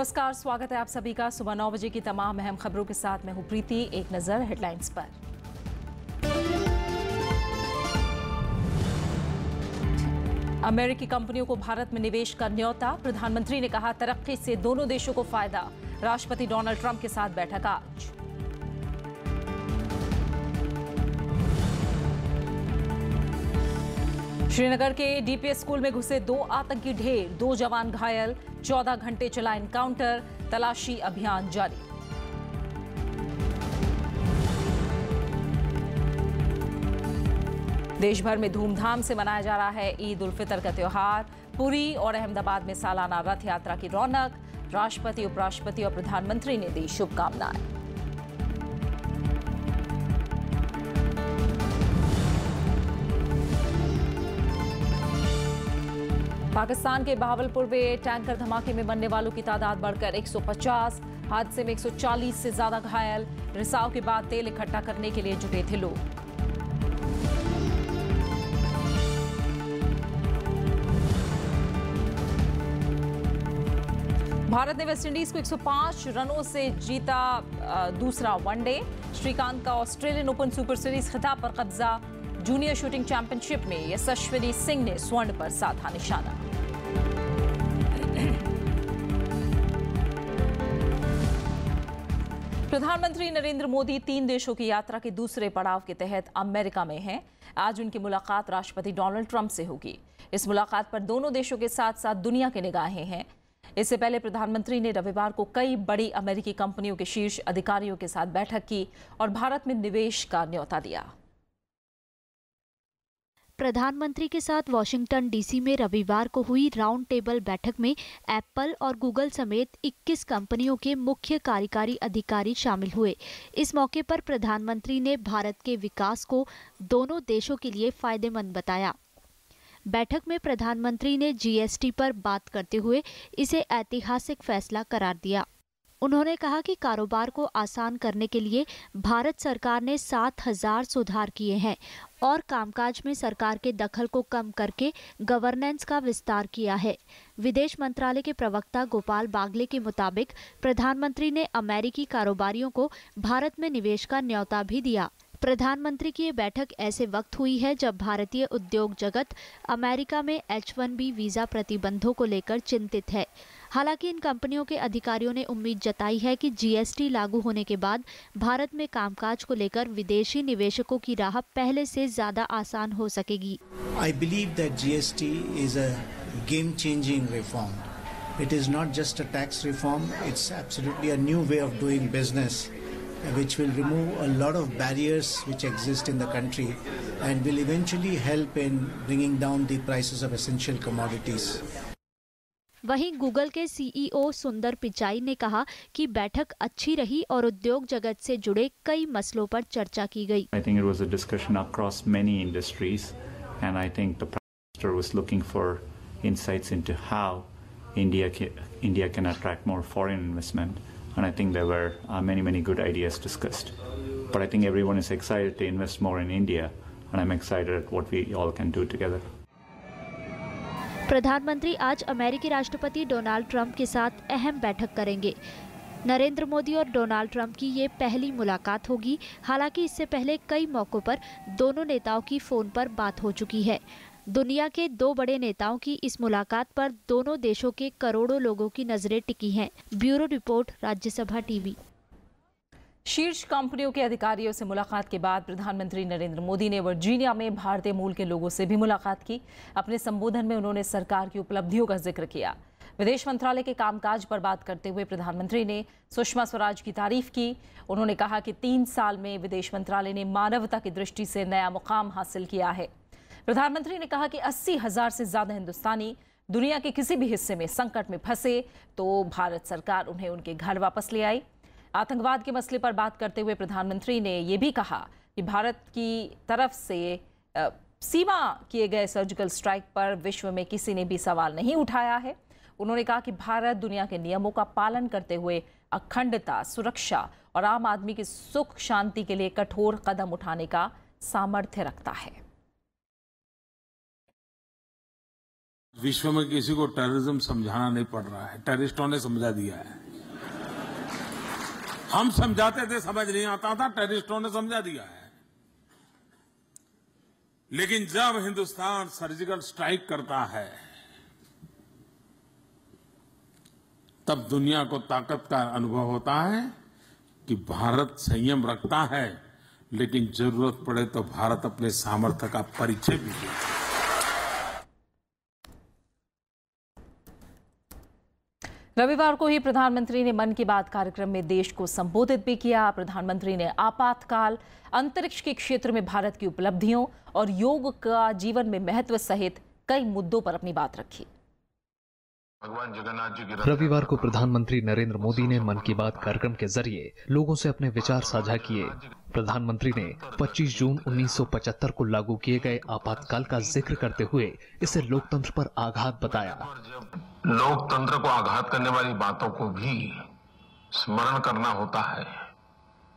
नमस्कार, स्वागत है आप सभी का सुबह 9 बजे की तमाम अहम खबरों के साथ। मैं हूं प्रीति। एक नजर हेडलाइंस पर। अमेरिकी कंपनियों को भारत में निवेश का न्योता। प्रधानमंत्री ने कहा तरक्की से दोनों देशों को फायदा। राष्ट्रपति डोनाल्ड ट्रंप के साथ बैठक आज। श्रीनगर के डीपीएस स्कूल में घुसे 2 आतंकी ढेर, 2 जवान घायल। 14 घंटे चला एनकाउंटर, तलाशी अभियान जारी। देश भर में धूमधाम से मनाया जा रहा है ईद उल फितर का त्योहार। पुरी और अहमदाबाद में सालाना रथ यात्रा की रौनक। राष्ट्रपति, उपराष्ट्रपति और प्रधानमंत्री ने दी शुभकामनाएं। पाकिस्तान के बहावलपुर में टैंकर धमाके में मरने वालों की तादाद बढ़कर 150। हादसे में 140 से ज्यादा घायल। रिसाव के बाद तेल इकट्ठा करने के लिए जुटे थे लोग। भारत ने वेस्टइंडीज को 105 रनों से जीता दूसरा वनडे। श्रीकांत का ऑस्ट्रेलियन ओपन सुपर सीरीज खिताब पर कब्जा। जूनियर शूटिंग चैंपियनशिप में यशस्वी सिंह ने स्वर्ण पर साधा निशाना। प्रधानमंत्री नरेंद्र मोदी 3 देशों की यात्रा के दूसरे पड़ाव के तहत अमेरिका में हैं। आज उनकी मुलाकात राष्ट्रपति डोनाल्ड ट्रंप से होगी। इस मुलाकात पर दोनों देशों के साथ साथ दुनिया की निगाहें हैं। इससे पहले प्रधानमंत्री ने रविवार को कई बड़ी अमेरिकी कंपनियों के शीर्ष अधिकारियों के साथ बैठक की और भारत में निवेश का न्योता दिया। प्रधानमंत्री के साथ वॉशिंगटन डीसी में रविवार को हुई राउंड टेबल बैठक में एप्पल और गूगल समेत 21 कंपनियों के मुख्य कार्यकारी अधिकारी शामिल हुए। इस मौके पर प्रधानमंत्री ने भारत के विकास को दोनों देशों के लिए फायदेमंद बताया। बैठक में प्रधानमंत्री ने जीएसटी पर बात करते हुए इसे ऐतिहासिक फैसला करार दिया। उन्होंने कहा कि कारोबार को आसान करने के लिए भारत सरकार ने 7000 सुधार किए हैं और कामकाज में सरकार के दखल को कम करके गवर्नेंस का विस्तार किया है। विदेश मंत्रालय के प्रवक्ता गोपाल बागले के मुताबिक प्रधानमंत्री ने अमेरिकी कारोबारियों को भारत में निवेश का न्योता भी दिया। प्रधानमंत्री की ये बैठक ऐसे वक्त हुई है जब भारतीय उद्योग जगत अमेरिका में H-1B वीजा प्रतिबंधों को लेकर चिंतित है। हालांकि इन कंपनियों के अधिकारियों ने उम्मीद जताई है कि जीएसटी लागू होने के बाद भारत में कामकाज को लेकर विदेशी निवेशकों की राह पहले से ज्यादा आसान हो सकेगी। I believe that GST is a game-changing reform. It is not just a tax reform; it's absolutely a new way of doing business, which will remove a lot of barriers which exist in the country and will eventually help in bringing down the prices of essential commodities. वहीं Google के CEO सुंदर पिचाई ने कहा कि बैठक अच्छी रही और उद्योग जगत से जुड़े कई मसलों पर चर्चा की गई। I think it was a discussion across many industries and I think the Prime Minister was looking for insights into how India can attract more foreign investment and I think there were many good ideas discussed. But I think everyone is excited to invest more in India and I'm excited at what we all can do together. प्रधानमंत्री आज अमेरिकी राष्ट्रपति Donald Trump के साथ अहम बैठक करेंगे। नरेंद्र मोदी और डोनाल्ड ट्रंप की ये पहली मुलाकात होगी। हालांकि इससे पहले कई मौकों पर दोनों नेताओं की फोन पर बात हो चुकी है। दुनिया के 2 बड़े नेताओं की इस मुलाकात पर दोनों देशों के करोड़ों लोगों की नजरें टिकी हैं। Bureau report, Rajya Sabha TV. शीर्ष कंपनियों के अधिकारियों से मुलाकात के बाद प्रधानमंत्री नरेंद्र मोदी ने वर्जीनिया में भारतीय मूल के लोगों से भी मुलाकात की। अपने संबोधन में उन्होंने सरकार की उपलब्धियों का जिक्र किया। विदेश मंत्रालय के कामकाज पर बात करते हुए प्रधानमंत्री ने सुषमा स्वराज की तारीफ की। उन्होंने कहा कि 3 साल में विदेश मंत्रालय ने मानवता की दृष्टि से नया मुकाम हासिल किया है। प्रधानमंत्री ने कहा कि 80,000 से ज्यादा हिंदुस्तानी दुनिया के किसी भी हिस्से में संकट में फंसे तो भारत सरकार उन्हें उनके घर वापस ले आई। आतंकवाद के मसले पर बात करते हुए प्रधानमंत्री ने यह भी कहा कि भारत की तरफ से सीमा किए गए सर्जिकल स्ट्राइक पर विश्व में किसी ने भी सवाल नहीं उठाया है। उन्होंने कहा कि भारत दुनिया के नियमों का पालन करते हुए अखंडता, सुरक्षा और आम आदमी की सुख शांति के लिए कठोर कदम उठाने का सामर्थ्य रखता है। विश्व में किसी को टेररिज्म समझाना नहीं पड़ रहा है, टेररिस्टों ने समझा दिया है। हम समझाते थे, समझ नहीं आता था, टेररिस्टों ने समझा दिया है। लेकिन जब हिंदुस्तान सर्जिकल स्ट्राइक करता है, तब दुनिया को ताकत का अनुभव होता है कि भारत संयम रखता है, लेकिन जरूरत पड़े तो भारत अपने सामर्थ्य का परिचय भी देता है। रविवार को ही प्रधानमंत्री ने मन की बात कार्यक्रम में देश को संबोधित भी किया। प्रधानमंत्री ने आपातकाल, अंतरिक्ष के क्षेत्र में भारत की उपलब्धियों और योग का जीवन में महत्व सहित कई मुद्दों पर अपनी बात रखी। रविवार को प्रधानमंत्री नरेंद्र मोदी ने मन की बात कार्यक्रम के जरिए लोगों से अपने विचार साझा किए। प्रधानमंत्री ने 25 जून 1975 को लागू किए गए आपातकाल का जिक्र करते हुए इसे लोकतंत्र पर आघात बताया। लोकतंत्र को आघात करने वाली बातों को भी स्मरण करना होता है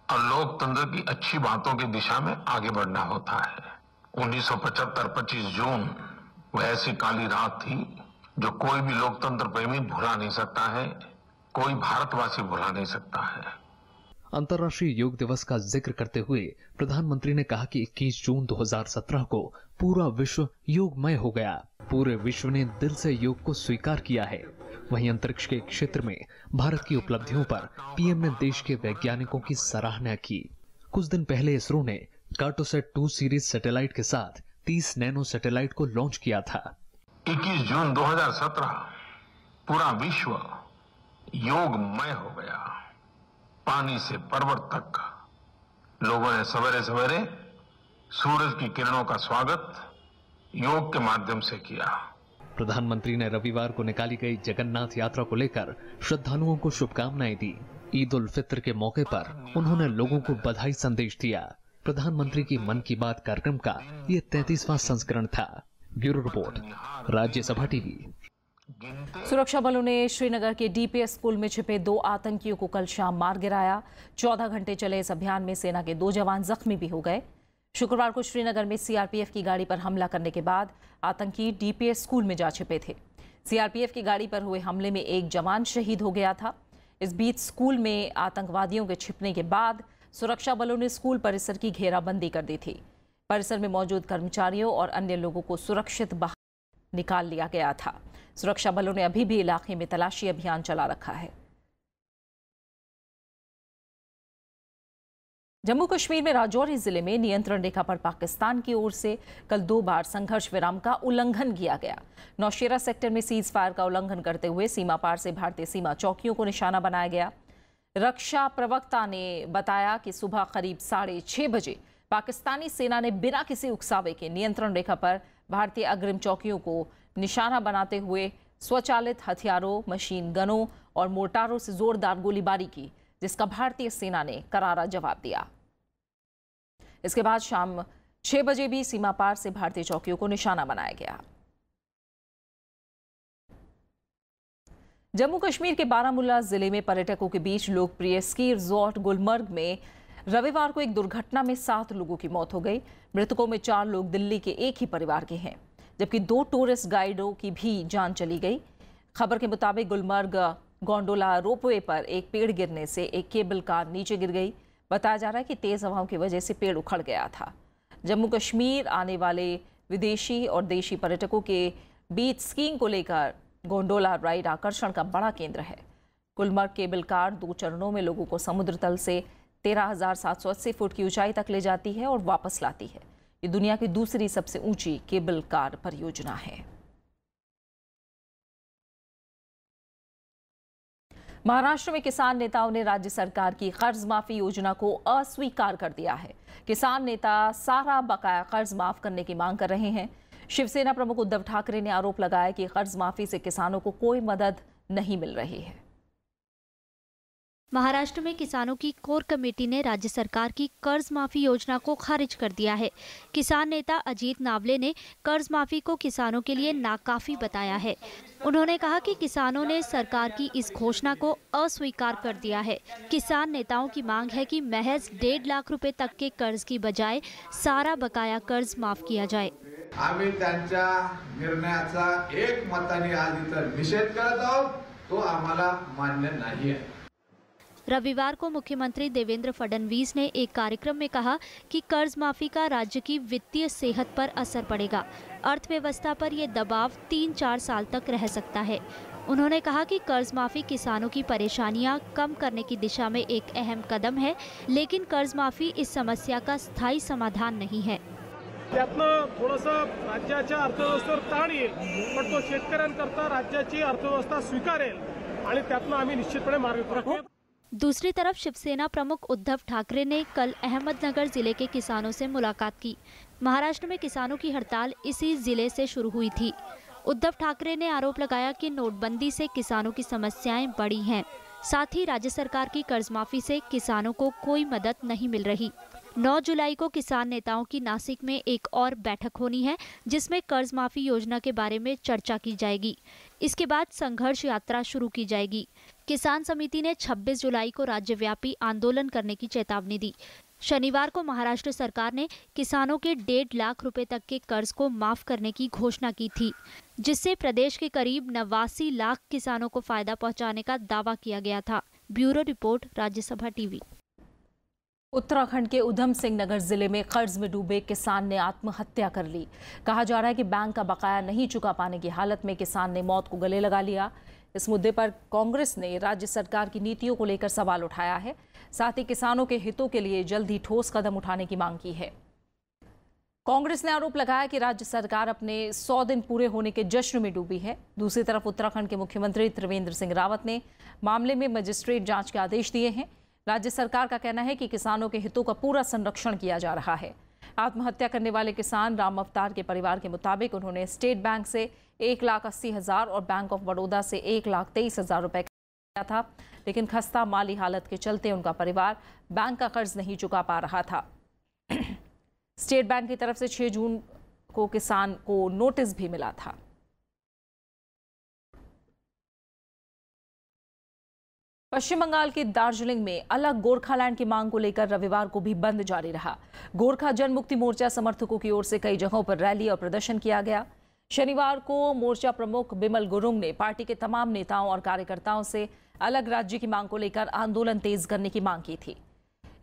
और लोकतंत्र की अच्छी बातों की दिशा में आगे बढ़ना होता है। 1975 25 जून वह ऐसी काली रात थी जो कोई भी लोकतंत्र प्रेमी भुला नहीं सकता है, कोई भारतवासी भुला नहीं सकता है। अंतर्राष्ट्रीय योग दिवस का जिक्र करते हुए प्रधानमंत्री ने कहा कि 21 जून 2017 को पूरा विश्व योगमय हो गया। पूरे विश्व ने दिल से योग को स्वीकार किया है। वहीं अंतरिक्ष के क्षेत्र में भारत की उपलब्धियों पर पीएम ने देश के वैज्ञानिकों की सराहना की। कुछ दिन पहले इसरो ने कार्टोसैट 2 सीरीज सैटेलाइट के साथ 30 नैनो सैटेलाइट को लॉन्च किया था। 21 जून 2017 पूरा विश्व योगमय हो गया। पानी से पर्वत तक लोगों ने सवेरे सवेरे सूरज की किरणों का स्वागत योग के माध्यम से किया। प्रधानमंत्री ने रविवार को निकाली गई जगन्नाथ यात्रा को लेकर श्रद्धालुओं को शुभकामनाएं दी। ईद उल फित्र के मौके पर उन्होंने लोगों को बधाई संदेश दिया। प्रधानमंत्री की मन की बात कार्यक्रम का ये 33वां संस्करण था। Bureau report, Rajya Sabha TV. सुरक्षा बलों ने श्रीनगर के डीपीएस स्कूल में छिपे 2 आतंकियों को कल शाम मार गिराया। 14 घंटे चले इस अभियान में सेना के 2 जवान जख्मी भी हो गए। शुक्रवार को श्रीनगर में सीआरपीएफ की गाड़ी पर हमला करने के बाद आतंकी डीपीएस स्कूल में जा छिपे थे। सीआरपीएफ की गाड़ी पर हुए हमले में 1 जवान शहीद हो गया था। इस बीच स्कूल में आतंकवादियों के छिपने के बाद सुरक्षा बलों ने स्कूल परिसर की घेराबंदी कर दी थी। परिसर में मौजूद कर्मचारियों और अन्य लोगों को सुरक्षित बाहर निकाल लिया गया था। सुरक्षा बलों ने अभी भी इलाके में तलाशी अभियान चला रखा है। जम्मू कश्मीर में राजौरी जिले में नियंत्रण रेखा पर पाकिस्तान की ओर से कल 2 बार संघर्ष विराम का उल्लंघन किया गया। नौशेरा सेक्टर में सीज फायर का उल्लंघन करते हुए सीमा पार से भारतीय सीमा चौकियों को निशाना बनाया गया। रक्षा प्रवक्ता ने बताया कि सुबह करीब 6:30 बजे पाकिस्तानी सेना ने बिना किसी उकसावे के नियंत्रण रेखा पर भारतीय अग्रिम चौकियों को निशाना बनाते हुए स्वचालित हथियारों, मशीन गनों और मोर्टारों से जोरदार गोलीबारी की, जिसका भारतीय सेना ने करारा जवाब दिया। इसके बाद शाम 6 बजे भी सीमा पार से भारतीय चौकियों को निशाना बनाया गया। जम्मू कश्मीर के बारामूला जिले में पर्यटकों के बीच लोकप्रिय स्की रिजॉर्ट गुलमर्ग में रविवार को एक दुर्घटना में 7 लोगों की मौत हो गई। मृतकों में 4 लोग दिल्ली के एक ही परिवार के हैं, जबकि 2 टूरिस्ट गाइडों की भी जान चली गई। खबर के मुताबिक गुलमर्ग गोंडोला रोपवे पर एक पेड़ गिरने से एक केबल कार नीचे गिर गई। बताया जा रहा है कि तेज हवाओं की वजह से पेड़ उखड़ गया था। जम्मू कश्मीर आने वाले विदेशी और देशी पर्यटकों के बीच स्कीइंग को लेकर गोंडोला राइड आकर्षण का बड़ा केंद्र है। गुलमर्ग केबल कार 2 चरणों में लोगों को समुद्र तल से 13,780 फुट की ऊंचाई तक ले जाती है और वापस लाती है। ये दुनिया की दूसरी सबसे ऊंची केबल कार परियोजना है। महाराष्ट्र में किसान नेताओं ने राज्य सरकार की कर्ज माफी योजना को अस्वीकार कर दिया है। किसान नेता सारा बकाया कर्ज माफ करने की मांग कर रहे हैं। शिवसेना प्रमुख उद्धव ठाकरे ने आरोप लगाया कि कर्ज माफी से किसानों को कोई मदद नहीं मिल रही है। महाराष्ट्र में किसानों की कोर कमेटी ने राज्य सरकार की कर्ज माफी योजना को खारिज कर दिया है। किसान नेता अजीत नावले ने कर्ज माफी को किसानों के लिए नाकाफी बताया है। उन्होंने कहा कि किसानों ने सरकार की इस घोषणा को अस्वीकार कर दिया है। किसान नेताओं की मांग है कि महज 1.5 लाख रुपए तक के कर्ज की बजाय सारा बकाया कर्ज माफ किया जाए। आम्ही त्यांच्या निर्णयाचा एक मताने आज इथं निषेध करत आहोत, तो आम्हाला मान्य नहीं है। रविवार को मुख्यमंत्री देवेंद्र फडणवीस ने एक कार्यक्रम में कहा कि कर्ज माफी का राज्य की वित्तीय सेहत पर असर पड़ेगा। अर्थव्यवस्था पर ये दबाव 3-4 साल तक रह सकता है। उन्होंने कहा कि कर्ज माफी किसानों की परेशानियां कम करने की दिशा में एक अहम कदम है, लेकिन कर्ज माफी इस समस्या का स्थायी समाधान नहीं है। त्यातनं थोडंसं राज्याच्या अर्थव्यवस्थेवर ताण येईल, पण तो शेतकऱ्यांकरता राज्याची अर्थव्यवस्था स्वीकारेल आणि त्यातनं आम्ही निश्चितपणे मार्ग काढू। दूसरी तरफ शिवसेना प्रमुख उद्धव ठाकरे ने कल अहमदनगर जिले के किसानों से मुलाकात की। महाराष्ट्र में किसानों की हड़ताल इसी जिले से शुरू हुई थी। उद्धव ठाकरे ने आरोप लगाया कि नोटबंदी से किसानों की समस्याएं बढ़ी हैं। साथ ही राज्य सरकार की कर्ज माफी से किसानों को कोई मदद नहीं मिल रही। 9 जुलाई को किसान नेताओं की नासिक में एक और बैठक होनी है, जिसमें कर्ज माफी योजना के बारे में चर्चा की जाएगी। इसके बाद संघर्ष यात्रा शुरू की जाएगी। किसान समिति ने 26 जुलाई को राज्यव्यापी आंदोलन करने की चेतावनी दी। शनिवार को महाराष्ट्र सरकार ने किसानों के 1.5 लाख रुपए तक के कर्ज को माफ करने की घोषणा की थी, जिससे प्रदेश के करीब 89 लाख किसानों को फायदा पहुंचाने का दावा किया गया था। Bureau report, Rajya Sabha TV. Uttarakhand के उधम सिंह नगर जिले में कर्ज में डूबे किसान ने आत्महत्या कर ली। कहा जा रहा है कि बैंक का बकाया नहीं चुका पाने की हालत में किसान ने मौत को गले लगा लिया। इस मुद्दे पर कांग्रेस ने राज्य सरकार की नीतियों को लेकर सवाल उठाया है। साथ ही किसानों के हितों के लिए जल्द ही ठोस कदम उठाने की मांग की है। कांग्रेस ने आरोप लगाया कि राज्य सरकार अपने 100 दिन पूरे होने के जश्न में डूबी है। दूसरी तरफ उत्तराखंड के मुख्यमंत्री त्रिवेंद्र सिंह रावत ने मामले में मजिस्ट्रेट जांच के आदेश दिए हैं। राज्य सरकार का कहना है कि किसानों के हितों का पूरा संरक्षण किया जा रहा है। आत्महत्या करने वाले किसान राम अवतार के परिवार के मुताबिक उन्होंने स्टेट बैंक से 1,80,000 और बैंक ऑफ बड़ौदा से 1,23,000 रुपए किया था, लेकिन खस्ता माली हालत के चलते उनका परिवार बैंक का कर्ज नहीं चुका पा रहा था। स्टेट बैंक की तरफ से 6 जून को किसान को नोटिस भी मिला था। पश्चिम बंगाल के दार्जिलिंग में अलग गोरखालैंड की मांग को लेकर रविवार को भी बंद जारी रहा। गोरखा जनमुक्ति मोर्चा समर्थकों की ओर से कई जगहों पर रैली और प्रदर्शन किया गया। शनिवार को मोर्चा प्रमुख बिमल गुरुंग ने पार्टी के तमाम नेताओं और कार्यकर्ताओं से अलग राज्य की मांग को लेकर आंदोलन तेज करने की मांग की थी।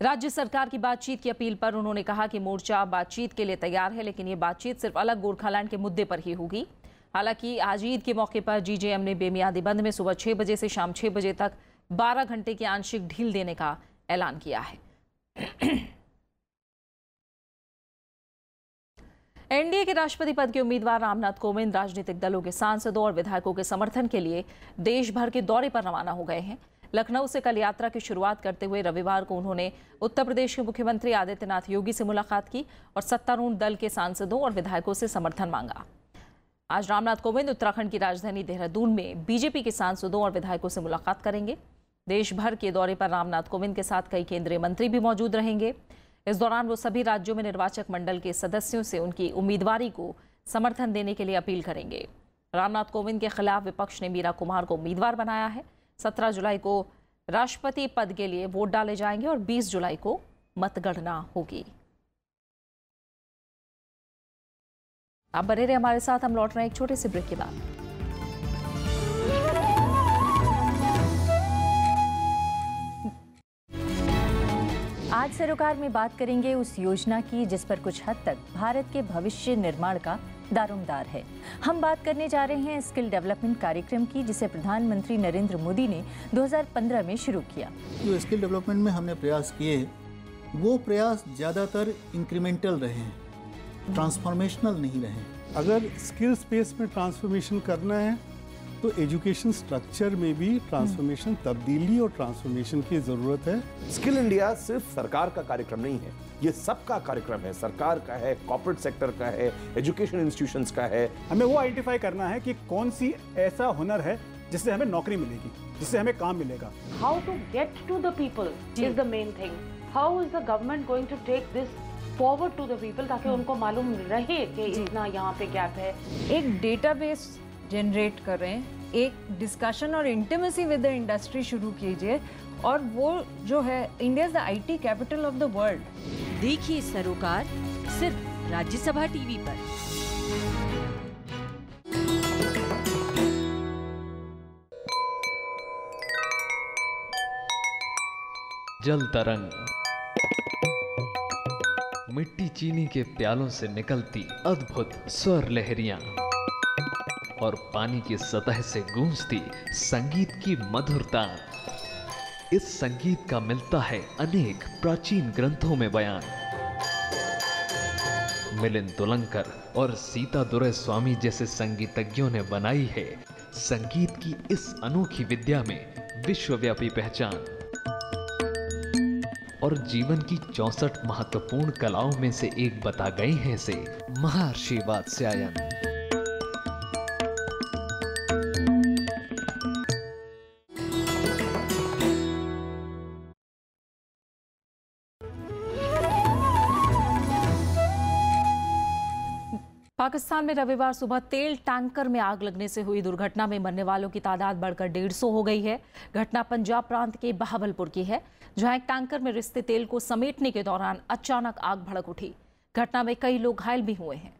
राज्य सरकार की बातचीत की अपील पर उन्होंने कहा कि मोर्चा बातचीत के लिए तैयार है, लेकिन ये बातचीत सिर्फ अलग गोरखालैंड के मुद्दे पर ही होगी। हालांकि आज ईद के मौके पर जीजेएम ने बेमियादी बंद में सुबह 6 बजे से शाम 6 बजे तक 12 घंटे की आंशिक ढील देने का ऐलान किया है। एनडीए के राष्ट्रपति पद के उम्मीदवार रामनाथ कोविंद राजनीतिक दलों के सांसदों और विधायकों के समर्थन के लिए देश भर के दौरे पर रवाना हो गए हैं। लखनऊ से कल यात्रा की शुरुआत करते हुए रविवार को उन्होंने उत्तर प्रदेश के मुख्यमंत्री आदित्यनाथ योगी से मुलाकात की और सत्तारूढ़ दल के सांसदों और विधायकों से समर्थन मांगा। आज रामनाथ कोविंद उत्तराखंड की राजधानी देहरादून में बीजेपी के सांसदों और विधायकों से मुलाकात करेंगे। देश भर के दौरे पर रामनाथ कोविंद के साथ कई केंद्रीय मंत्री भी मौजूद रहेंगे। इस दौरान वो सभी राज्यों में निर्वाचक मंडल के सदस्यों से उनकी उम्मीदवारी को समर्थन देने के लिए अपील करेंगे। रामनाथ कोविंद के खिलाफ विपक्ष ने मीरा कुमार को उम्मीदवार बनाया है। 17 जुलाई को राष्ट्रपति पद के लिए वोट डाले जाएंगे और 20 जुलाई को मतगणना होगी। आप बने रहे हमारे साथ, हम लौट रहे हैं एक छोटे से ब्रेक के बाद। आज सरोकार में बात करेंगे उस योजना की जिस पर कुछ हद तक भारत के भविष्य निर्माण का दारोमदार है। हम बात करने जा रहे हैं स्किल डेवलपमेंट कार्यक्रम की, जिसे प्रधानमंत्री नरेंद्र मोदी ने 2015 में शुरू किया। जो स्किल डेवलपमेंट में हमने प्रयास किए, वो प्रयास ज़्यादातर इंक्रीमेंटल रहे हैं, ट्रांसफॉर्मेशनल नहीं रहे। अगर स्किल स्पेस में ट्रांसफॉर्मेशन करना है तो एजुकेशन स्ट्रक्चर में भी ट्रांसफॉर्मेशन, तब्दीली और ट्रांसफॉर्मेशन की जरूरत है। स्किल इंडिया सिर्फ सरकार का कार्यक्रम नहीं है, ये सबका कार्यक्रम है। सरकार का है, कॉर्पोरेट सेक्टर का है, एजुकेशन इंस्टीट्यूशंस का है। हमें वो आइडेंटिफाई करना है कि कौन सी ऐसा हुनर है जिससे हमें नौकरी मिलेगी, जिससे हमें काम मिलेगा। How to get to the people is the main thing. How is the government going to take this forward to the people, ताकि उनको मालूम रहे कि इतना यहाँ पे गैप है। एक डेटाबेस जनरेट करें, एक डिस्कशन और इंटीमेसी विद द इंडस्ट्री शुरू कीजिए, और वो जो है India is the IT capital of the world. देखिए सरोकार सिर्फ राज्यसभा टीवी पर। जल तरंग, मिट्टी चीनी के प्यालों से निकलती अद्भुत स्वर लहरियां और पानी की सतह से गूंजती संगीत की मधुरता। इस संगीत का मिलता है अनेक प्राचीन ग्रंथों में बयान। मिलिंद तुलंकर और सीता दुरै स्वामी जैसे संगीतज्ञों ने बनाई है संगीत की इस अनोखी विद्या में विश्वव्यापी पहचान। और जीवन की 64 महत्वपूर्ण कलाओं में से एक बता गए हैं इसे महर्षि वात्स्यायन। पाकिस्तान में रविवार सुबह तेल टैंकर में आग लगने से हुई दुर्घटना में मरने वालों की तादाद बढ़कर 150 हो गई है। घटना पंजाब प्रांत के बहावलपुर की है, जहां एक टैंकर में रिश्ते तेल को समेटने के दौरान अचानक आग भड़क उठी। घटना में कई लोग घायल भी हुए हैं।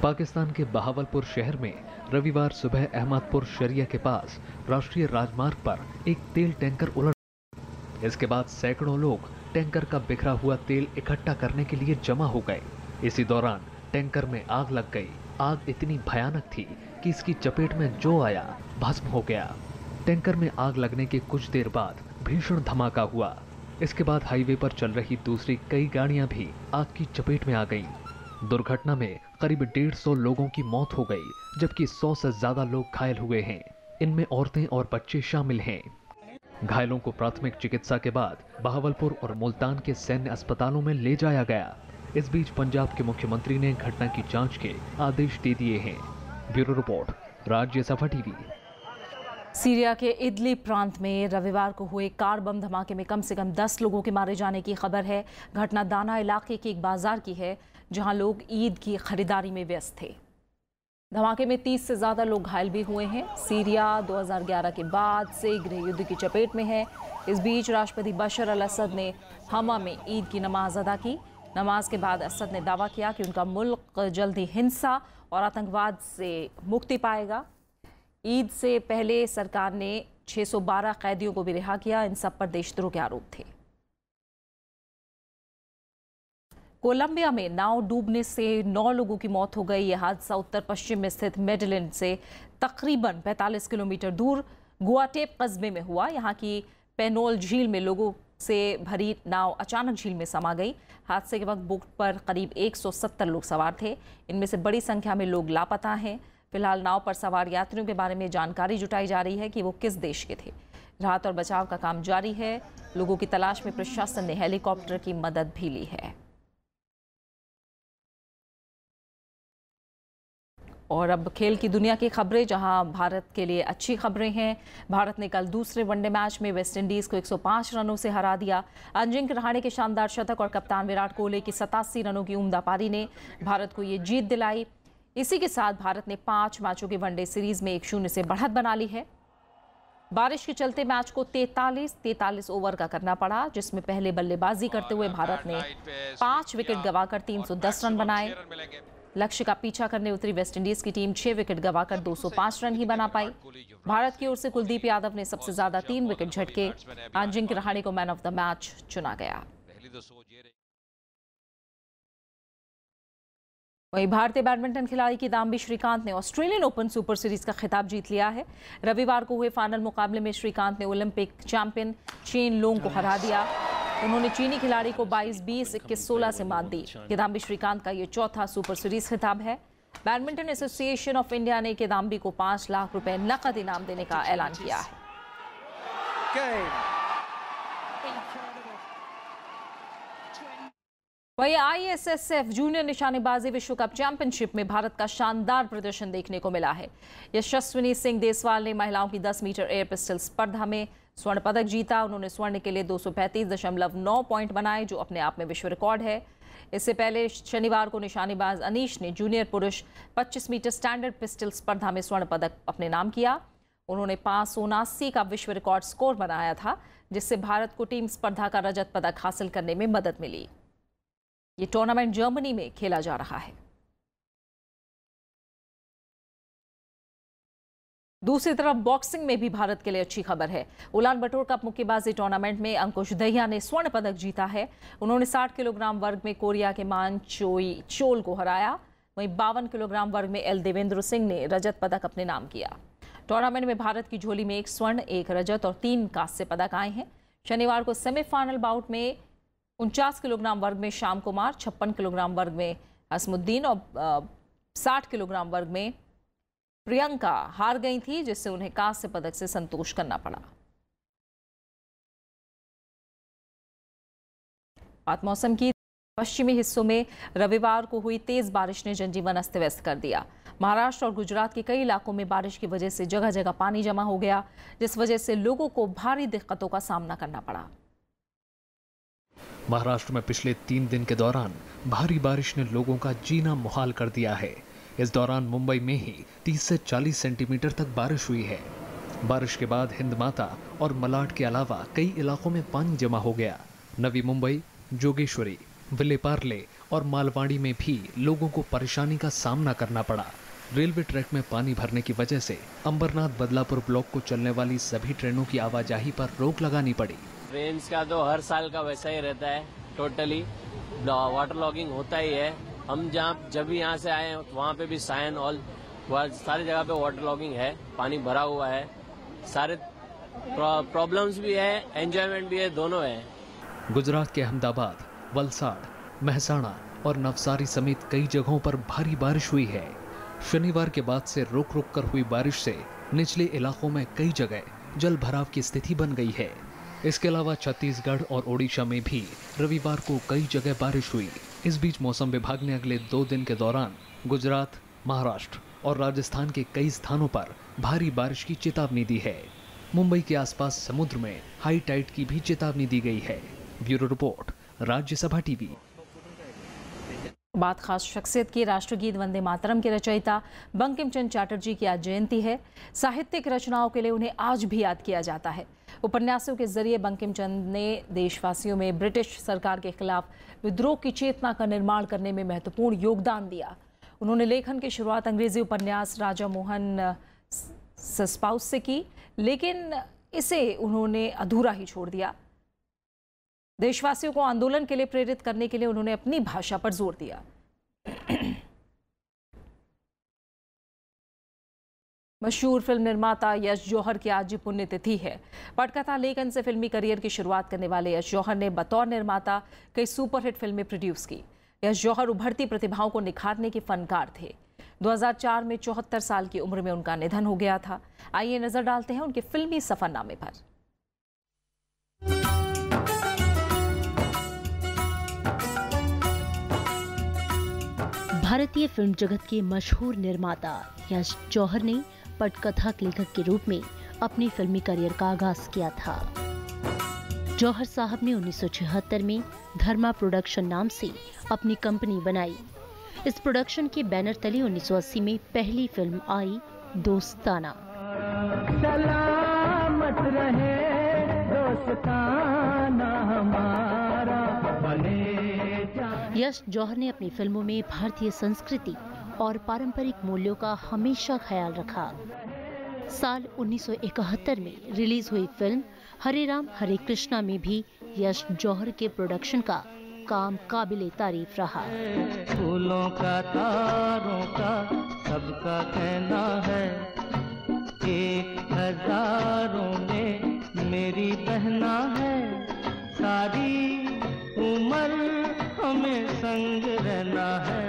पाकिस्तान के बहावलपुर शहर में रविवार सुबह अहमदपुर शरिया के पास राष्ट्रीय राजमार्ग पर एक तेल टैंकर उलट। इसके बाद सैकड़ों लोग टैंकर का बिखरा हुआ तेल इकट्ठा करने के लिए जमा हो गए। इसी दौरान टैंकर में आग लग गई। आग इतनी भयानक थी कि इसकी चपेट में जो आया भस्म हो गया। टैंकर में आग लगने के कुछ देर बाद भीषण धमाका हुआ। इसके बाद हाईवे पर चल रही दूसरी कई गाड़ियां भी आग की चपेट में आ गईं। दुर्घटना में करीब 150 लोगों की मौत हो गई, जबकि 100 से ज्यादा लोग घायल हुए हैं। इनमें औरतें और बच्चे शामिल हैं। घायलों को प्राथमिक चिकित्सा के बाद बहावलपुर और मुल्तान के सैन्य अस्पतालों में ले जाया गया। इस बीच पंजाब के मुख्यमंत्री ने घटना की जांच के आदेश दे दिए हैं। Bureau report, Rajya Sabha TV. Syria के इदलिब प्रांत में रविवार को हुए कार बम धमाके में कम से कम 10 लोगों के मारे जाने की खबर है। घटना दाना इलाके के एक बाजार की है, जहां लोग ईद की खरीदारी में व्यस्त थे। धमाके में 30 से ज्यादा लोग घायल भी हुए हैं। सीरिया 2011 के बाद से गृह युद्ध की चपेट में है। इस बीच राष्ट्रपति बशर अल असद ने हमा में ईद की नमाज अदा की। नमाज के बाद असद ने दावा किया कि उनका मुल्क जल्द ही हिंसा और आतंकवाद से मुक्ति पाएगा। ईद से पहले सरकार ने 612 कैदियों को भी रिहा किया। इन सब पर देशद्रोह के आरोप थे। कोलंबिया में नाव डूबने से 9 लोगों की मौत हो गई। यह हादसा उत्तर पश्चिम में स्थित मेडेलिन से तकरीबन 45 किलोमीटर दूर गुआटेप कस्बे में हुआ। यहाँ की पेनोल झील में लोगों से भरी नाव अचानक झील में समा गई। हादसे के वक्त बोट पर करीब 170 लोग सवार थे। इनमें से बड़ी संख्या में लोग लापता हैं। फिलहाल नाव पर सवार यात्रियों के बारे में जानकारी जुटाई जा रही है कि वो किस देश के थे। राहत और बचाव का काम जारी है। लोगों की तलाश में प्रशासन ने हेलीकॉप्टर की मदद भी ली है। और अब खेल की दुनिया की खबरें, जहां भारत के लिए अच्छी खबरें हैं। भारत ने कल दूसरे वनडे मैच में वेस्टइंडीज को 105 रनों से हरा दिया। अजिंक्य रहाणे के शानदार शतक और कप्तान विराट कोहली की 87 रनों की उम्दा पारी ने भारत को ये जीत दिलाई। इसी के साथ भारत ने 5 मैचों की वनडे सीरीज में 1-0 से बढ़त बना ली है। बारिश के चलते मैच को 43 ओवर का करना पड़ा, जिसमें पहले बल्लेबाजी करते हुए भारत ने 5 विकेट गंवाकर 310 रन बनाए। लक्ष्य का पीछा करने उतरी वेस्टइंडीज की टीम 6 विकेट गंवाकर 205 रन ही बना पाई। भारत की ओर से कुलदीप यादव ने सबसे ज्यादा 3 विकेट झटके। अजिंक्य रहाणे को मैन ऑफ द मैच चुना गया। वहीं भारतीय बैडमिंटन खिलाड़ी किदाम्बी श्रीकांत ने ऑस्ट्रेलियन ओपन सुपर सीरीज का खिताब जीत लिया है। रविवार को हुए फाइनल मुकाबले में श्रीकांत ने ओलंपिक चैंपियन चेन लोंग को हरा दिया। उन्होंने चीनी खिलाड़ी को 22-20, 21-16 से मात दी। किदाम्बी श्रीकांत का ये चौथा सुपर सीरीज खिताब है। बैडमिंटन एसोसिएशन ऑफ इंडिया ने किदाम्बी को 5 लाख रुपए नकद इनाम देने का ऐलान किया है। वहीं ISSF जूनियर निशानेबाजी विश्व कप चैंपियनशिप में भारत का शानदार प्रदर्शन देखने को मिला है। यशस्विनी सिंह देसवाल ने महिलाओं की 10 मीटर एयर पिस्टल स्पर्धा में स्वर्ण पदक जीता। उन्होंने स्वर्ण के लिए 235.9 पॉइंट बनाए, जो अपने आप में विश्व रिकॉर्ड है। इससे पहले शनिवार को निशानेबाज अनीश ने जूनियर पुरुष 25 मीटर स्टैंडर्ड पिस्टल स्पर्धा में स्वर्ण पदक अपने नाम किया। उन्होंने 579 का विश्व रिकॉर्ड स्कोर बनाया था, जिससे भारत को टीम स्पर्धा का रजत पदक हासिल करने में मदद मिली। ये टूर्नामेंट जर्मनी में खेला जा रहा है। दूसरी तरफ बॉक्सिंग में भी भारत के लिए अच्छी खबर है। उलान बटोर कप मुक्केबाजी टूर्नामेंट में अंकुश दहिया ने स्वर्ण पदक जीता है। उन्होंने 60 किलोग्राम वर्ग में कोरिया के मान चोई चोल को हराया। वहीं 52 किलोग्राम वर्ग में एल देवेंद्र सिंह ने रजत पदक अपने नाम किया। टूर्नामेंट में भारत की झोली में 1 स्वर्ण, 1 रजत और 3 कांस्य पदक आए हैं। शनिवार को सेमीफाइनल बाउट में 49 किलोग्राम वर्ग में श्याम कुमार, 56 किलोग्राम वर्ग में असमुद्दीन और 60 किलोग्राम वर्ग में प्रियंका हार गई थी, जिससे उन्हें कांस्य पदक से संतोष करना पड़ा। बात मौसम की। पश्चिमी हिस्सों में रविवार को हुई तेज बारिश ने जनजीवन अस्त व्यस्त कर दिया। महाराष्ट्र और गुजरात के कई इलाकों में बारिश की वजह से जगह जगह पानी जमा हो गया, जिस वजह से लोगों को भारी दिक्कतों का सामना करना पड़ा। महाराष्ट्र में पिछले 3 दिन के दौरान भारी बारिश ने लोगों का जीना मुहाल कर दिया है। इस दौरान मुंबई में ही 30 से 40 सेंटीमीटर तक बारिश हुई है। बारिश के बाद हिंदमाता और मलाड के अलावा कई इलाकों में पानी जमा हो गया। नवी मुंबई, जोगेश्वरी, विलेपार्ले और मालवाड़ी में भी लोगों को परेशानी का सामना करना पड़ा। रेलवे ट्रैक में पानी भरने की वजह से अंबरनाथ बदलापुर ब्लॉक को चलने वाली सभी ट्रेनों की आवाजाही पर रोक लगानी पड़ी। रेंज का तो हर साल का वैसा ही रहता है, टोटली वाटर लॉगिंग होता ही है। हम जब भी यहाँ से आए वहाँ पे भी साइन ऑल सारी जगह पे वाटर लॉगिंग है, पानी भरा हुआ है। सारे प्रॉब्लम्स भी है, एंजॉयमेंट भी है, दोनों है। गुजरात के अहमदाबाद, वलसाड़, महसाणा और नवसारी समेत कई जगहों पर भारी बारिश हुई है। शनिवार के बाद से रुक रुक कर हुई बारिश से निचले इलाकों में कई जगह जल भराव की स्थिति बन गई है। इसके अलावा छत्तीसगढ़ और ओडिशा में भी रविवार को कई जगह बारिश हुई। इस बीच मौसम विभाग ने अगले 2 दिन के दौरान गुजरात, महाराष्ट्र और राजस्थान के कई स्थानों पर भारी बारिश की चेतावनी दी है। मुंबई के आसपास समुद्र में हाई टाइड की भी चेतावनी दी गई है। Bureau report, Rajya Sabha TV. बात खास शख्सियत की। राष्ट्रगीत वंदे मातरम के रचयिता बंकिम चंद्र चटर्जी की आज जयंती है। साहित्यिक रचनाओं के लिए उन्हें आज भी याद किया जाता है। उपन्यासों के जरिए बंकिम चंद्र ने देशवासियों में ब्रिटिश सरकार के खिलाफ विद्रोह की चेतना का निर्माण करने में महत्वपूर्ण योगदान दिया। उन्होंने लेखन की शुरुआत अंग्रेजी उपन्यास राजा मोहन सस्पाउस से की, लेकिन इसे उन्होंने अधूरा ही छोड़ दिया। देशवासियों को आंदोलन के लिए प्रेरित करने के लिए उन्होंने अपनी भाषा पर जोर दिया। मशहूर फिल्म निर्माता यश जौहर की आज पुण्यतिथि है। पटकथा लेखन से फिल्मी करियर की शुरुआत करने वाले यश जौहर ने बतौर निर्माता कई सुपरहिट फिल्में प्रोड्यूस की। यश जौहर उभरती प्रतिभाओं को निखारने के फनकार थे। 2004 में 74 साल की उम्र में उनका निधन हो गया था। आइए नजर डालते हैं उनके फिल्मी सफरनामे पर। भारतीय फिल्म जगत के मशहूर निर्माता यश जौहर ने पटकथा लेखक के रूप में अपनी फिल्मी करियर का आगाज किया था। जौहर साहब ने 1976 में धर्मा प्रोडक्शन नाम से अपनी कंपनी बनाई। इस प्रोडक्शन के बैनर तले 1980 में पहली फिल्म आई दोस्ताना। सलामत रहे दोस्ताना हमारा बने। यश जौहर ने अपनी फिल्मों में भारतीय संस्कृति और पारंपरिक मूल्यों का हमेशा ख्याल रखा। साल 1971 में रिलीज हुई फिल्म हरे राम हरे कृष्णा में भी यश जौहर के प्रोडक्शन का काम काबिले तारीफ रहा। फूलों का तारों का सबका कहना है, 1000 में मेरी बहना है, सारी उम्र हमें संग रहना है।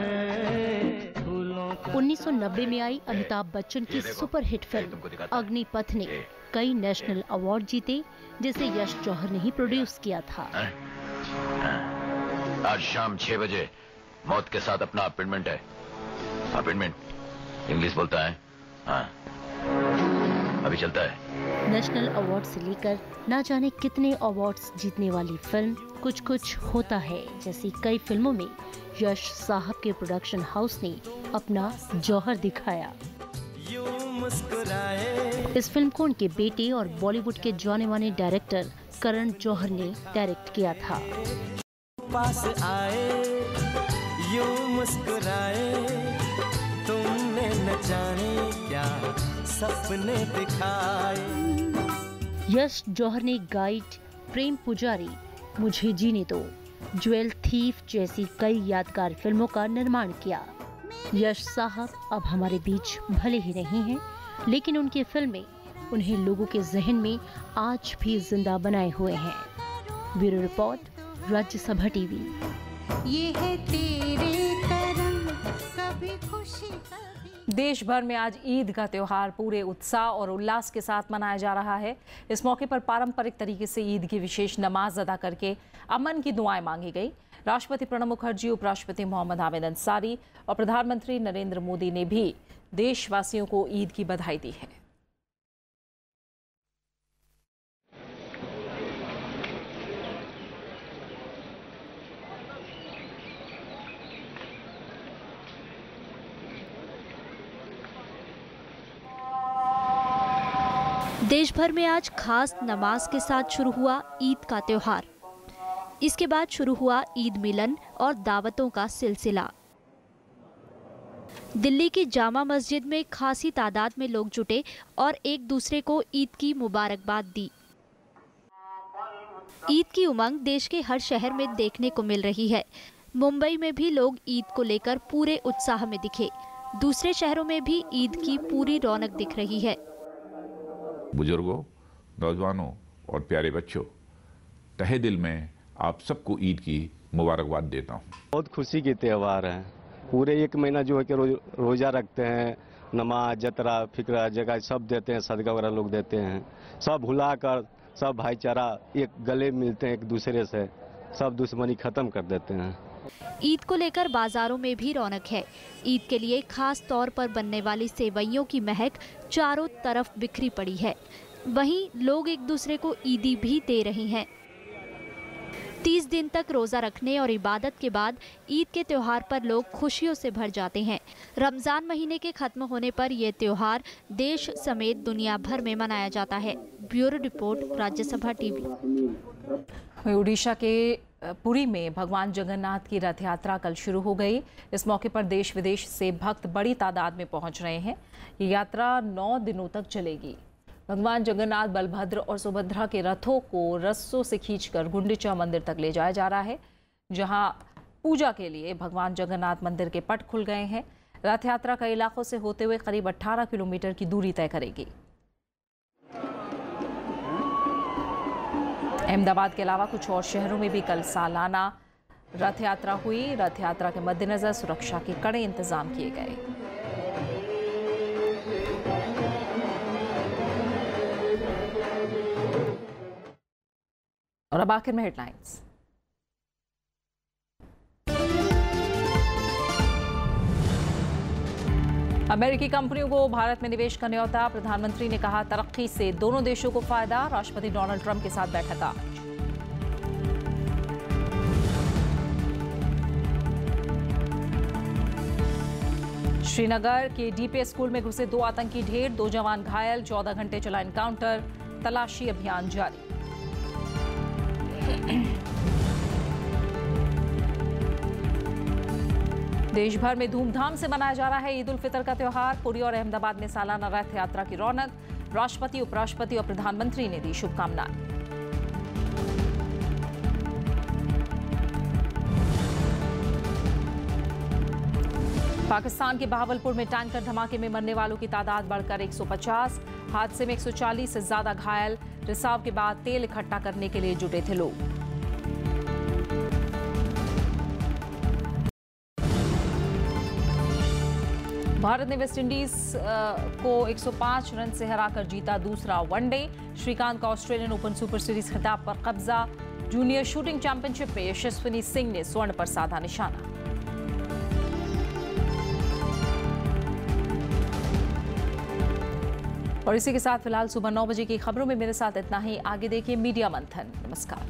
1990 में आई अमिताभ बच्चन की सुपरहिट फिल्म अग्निपथ ने कई नेशनल अवार्ड जीते, जिसे यश जौहर ने ही प्रोड्यूस किया था। आज शाम 6 बजे मौत के साथ अपना अपॉइंटमेंट है। अपॉइंटमेंट इंग्लिश बोलता है। हाँ, अभी चलता है। नेशनल अवार्ड से लेकर ना जाने कितने अवार्ड्स जीतने वाली फिल्म कुछ कुछ होता है जैसी कई फिल्मों में यश साहब के प्रोडक्शन हाउस ने अपना जौहर दिखाया। इस फिल्म को उनके बेटे और बॉलीवुड के जाने माने डायरेक्टर करण जौहर ने डायरेक्ट किया था। पास आए, यूं मुस्कुराए, तुमने न जाने क्या सपने दिखाए। यश जौहर ने गाइड, प्रेम पुजारी, मुझे जीने दो, ज्वेल थीफ जैसी कई यादगार फिल्मों का निर्माण किया। यश साहब अब हमारे बीच भले ही नहीं हैं, लेकिन उनकी फिल्में उन्हें लोगों के जहन में आज भी जिंदा बनाए हुए हैं। Bureau report, Rajya Sabha TV. ये है तेरे करम, कभी खुशी देश भर में आज ईद का त्योहार पूरे उत्साह और उल्लास के साथ मनाया जा रहा है। इस मौके पर पारंपरिक तरीके से ईद की विशेष नमाज अदा करके अमन की दुआएं मांगी गई। राष्ट्रपति प्रणब मुखर्जी, उपराष्ट्रपति मोहम्मद हामिद अंसारी और प्रधानमंत्री नरेंद्र मोदी ने भी देशवासियों को ईद की बधाई दी है। देश भर में आज खास नमाज के साथ शुरू हुआ ईद का त्योहार। इसके बाद शुरू हुआ ईद मिलन और दावतों का सिलसिला। दिल्ली की जामा मस्जिद में खासी तादाद में लोग जुटे और एक दूसरे को ईद की मुबारकबाद दी। ईद की उमंग देश के हर शहर में देखने को मिल रही है। मुंबई में भी लोग ईद को लेकर पूरे उत्साह में दिखे। दूसरे शहरों में भी ईद की पूरी रौनक दिख रही है। बुजुर्गों, नौजवानों और प्यारे बच्चों, तहे दिल में आप सबको ईद की मुबारकबाद देता हूँ। बहुत खुशी के त्यौहार है। पूरे एक महीना जो है कि रोजा रखते हैं, नमाज, जतरा, फिक्र जगह सब देते हैं, सदका वगैरह लोग देते हैं। सब भुला कर सब भाईचारा एक गले मिलते हैं एक दूसरे से, सब दुश्मनी खत्म कर देते हैं। ईद को लेकर बाजारों में भी रौनक है। ईद के लिए खास तौर पर बनने वाली सेवइयों की महक चारों तरफ बिखरी पड़ी है। वहीं लोग एक दूसरे को ईदी भी दे रहे हैं। 30 दिन तक रोजा रखने और इबादत के बाद ईद के त्योहार पर लोग खुशियों से भर जाते हैं। रमजान महीने के खत्म होने पर यह त्योहार देश समेत दुनिया भर में मनाया जाता है। Bureau report, Rajya Sabha TV. Odisha के पुरी में भगवान जगन्नाथ की रथ यात्रा कल शुरू हो गई। इस मौके पर देश विदेश से भक्त बड़ी तादाद में पहुंच रहे हैं। ये यात्रा 9 दिनों तक चलेगी। भगवान जगन्नाथ, बलभद्र और सुभद्रा के रथों को रस्सों से खींचकर गुंडीचा मंदिर तक ले जाया जा रहा है, जहां पूजा के लिए भगवान जगन्नाथ मंदिर के पट खुल गए हैं। रथ यात्रा कई इलाकों से होते हुए करीब 18 किलोमीटर की दूरी तय करेगी। अहमदाबाद के अलावा कुछ और शहरों में भी कल सालाना रथ यात्रा हुई। रथ यात्रा के मद्देनजर सुरक्षा के कड़े इंतजाम किए गए। और अब आखिर में हेडलाइंस। अमेरिकी कंपनियों को भारत में निवेश का न्योता। प्रधानमंत्री ने कहा, तरक्की से दोनों देशों को फायदा। राष्ट्रपति डोनाल्ड ट्रंप के साथ बैठक आज। श्रीनगर के डीपीएस स्कूल में घुसे 2 आतंकी ढेर, 2 जवान घायल। 14 घंटे चला एनकाउंटर, तलाशी अभियान जारी। देश भर में धूमधाम से मनाया जा रहा है ईद उल फितर का त्योहार। पुरी और अहमदाबाद में सालाना रथ यात्रा की रौनक। राष्ट्रपति, उपराष्ट्रपति और प्रधानमंत्री ने दी शुभकामनाएं। पाकिस्तान के बहावलपुर में टैंकर धमाके में मरने वालों की तादाद बढ़कर 150। हादसे में 140 से ज्यादा घायल। रिसाव के बाद तेल इकट्ठा करने के लिए जुटे थे लोग। भारत ने वेस्टइंडीज को 105 रन से हराकर जीता दूसरा वनडे। श्रीकांत का ऑस्ट्रेलियन ओपन सुपर सीरीज खिताब पर कब्जा। जूनियर शूटिंग चैंपियनशिप में यशस्विनी सिंह ने स्वर्ण पर साधा निशाना। और इसी के साथ फिलहाल सुबह 9 बजे की खबरों में मेरे साथ इतना ही। आगे देखिए मीडिया मंथन। नमस्कार।